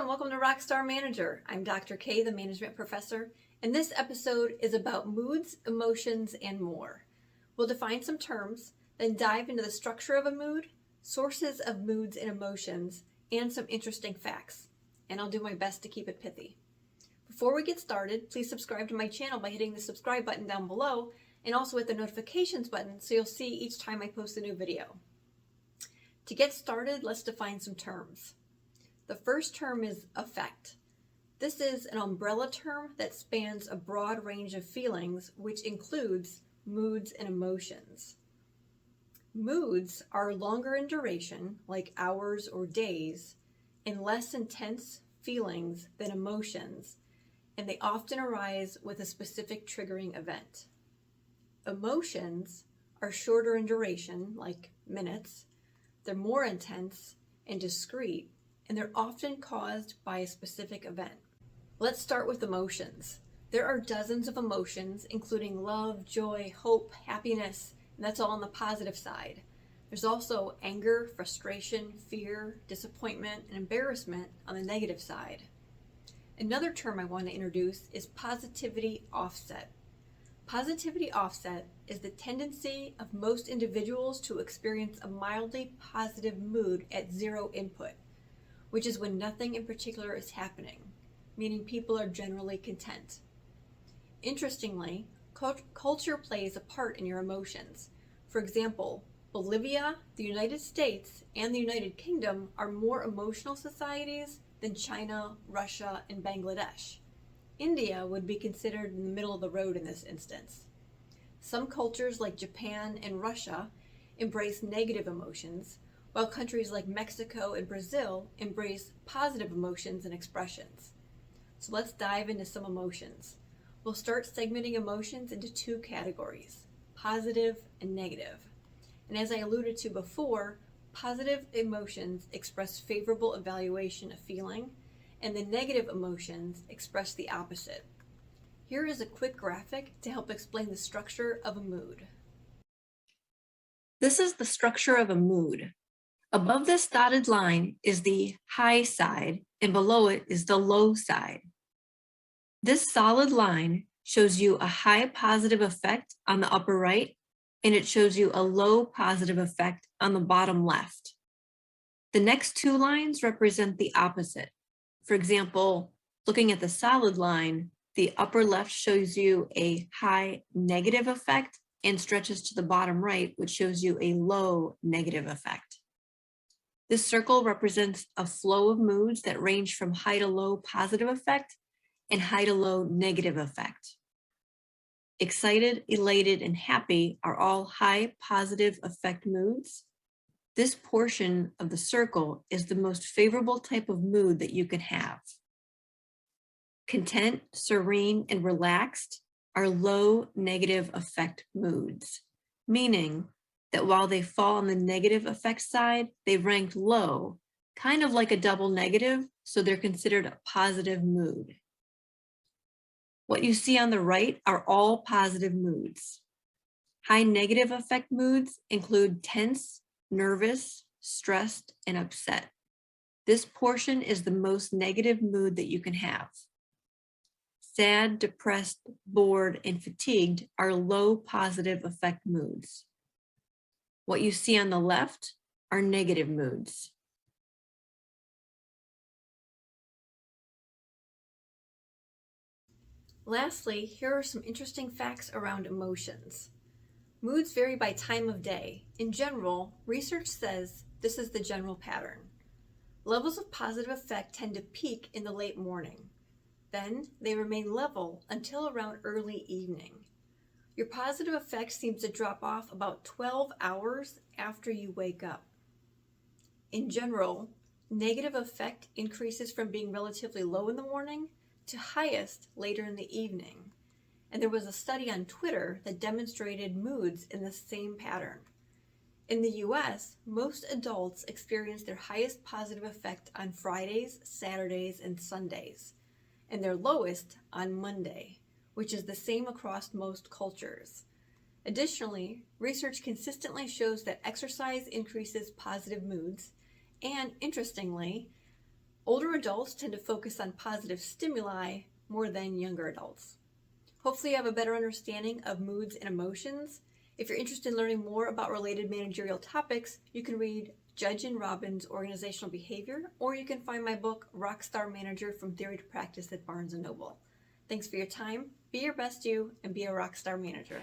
and welcome to Rockstar Manager. I'm Dr. K, the management professor, and this episode is about moods, emotions, and more. We'll define some terms, then dive into the structure of a mood, sources of moods and emotions, and some interesting facts. And I'll do my best to keep it pithy. Before we get started, please subscribe to my channel by hitting the subscribe button down below and also hit the notifications button so you'll see each time I post a new video. To get started, let's define some terms. The first term is affect. This is an umbrella term that spans a broad range of feelings, which includes moods and emotions. Moods are longer in duration, like hours or days, and less intense feelings than emotions, and they often arise with a specific triggering event. Emotions are shorter in duration, like minutes. They're more intense and discrete, and they're often caused by a specific event. Let's start with emotions. There are dozens of emotions, including love, joy, hope, happiness, and that's all on the positive side. There's also anger, frustration, fear, disappointment, and embarrassment on the negative side. Another term I want to introduce is positivity offset. Positivity offset is the tendency of most individuals to experience a mildly positive mood at zero input, which is when nothing in particular is happening, meaning people are generally content. Interestingly, culture plays a part in your emotions. For example, Bolivia, the United States, and the United Kingdom are more emotional societies than China, Russia, and Bangladesh. India would be considered in the middle of the road in this instance. Some cultures like Japan and Russia embrace negative emotions, while countries like Mexico and Brazil embrace positive emotions and expressions. So let's dive into some emotions. We'll start segmenting emotions into two categories, positive and negative. And as I alluded to before, positive emotions express favorable evaluation of feeling, and the negative emotions express the opposite. Here is a quick graphic to help explain the structure of a mood. This is the structure of a mood. Above this dotted line is the high side, and below it is the low side. This solid line shows you a high positive effect on the upper right, and it shows you a low positive effect on the bottom left. The next two lines represent the opposite. For example, looking at the solid line, the upper left shows you a high negative effect and stretches to the bottom right, which shows you a low negative effect. This circle represents a flow of moods that range from high to low positive effect and high to low negative effect. Excited, elated, and happy are all high positive effect moods. This portion of the circle is the most favorable type of mood that you can have. Content, serene, and relaxed are low negative effect moods, meaning that while they fall on the negative effect side, they ranked low, kind of like a double negative, so they're considered a positive mood. What you see on the right are all positive moods. High negative effect moods include tense, nervous, stressed, and upset. This portion is the most negative mood that you can have. Sad, depressed, bored, and fatigued are low positive effect moods. What you see on the left are negative moods. Lastly, here are some interesting facts around emotions. Moods vary by time of day. In general, research says this is the general pattern. Levels of positive effect tend to peak in the late morning. Then they remain level until around early evening. Your positive effect seems to drop off about 12 hours after you wake up. In general, negative effect increases from being relatively low in the morning to highest later in the evening. And there was a study on Twitter that demonstrated moods in the same pattern. In the US, most adults experience their highest positive effect on Fridays, Saturdays, and Sundays, and their lowest on Monday, which is the same across most cultures. Additionally, research consistently shows that exercise increases positive moods, and interestingly, Older adults tend to focus on positive stimuli more than younger adults. Hopefully you have a better understanding of moods and emotions. If you're interested in learning more about related managerial topics, you can read Judge and Robbins' Organizational Behavior, or you can find my book, Rockstar Manager from Theory to Practice at Barnes & Noble. Thanks for your time. Be your best you and be a rockstar manager.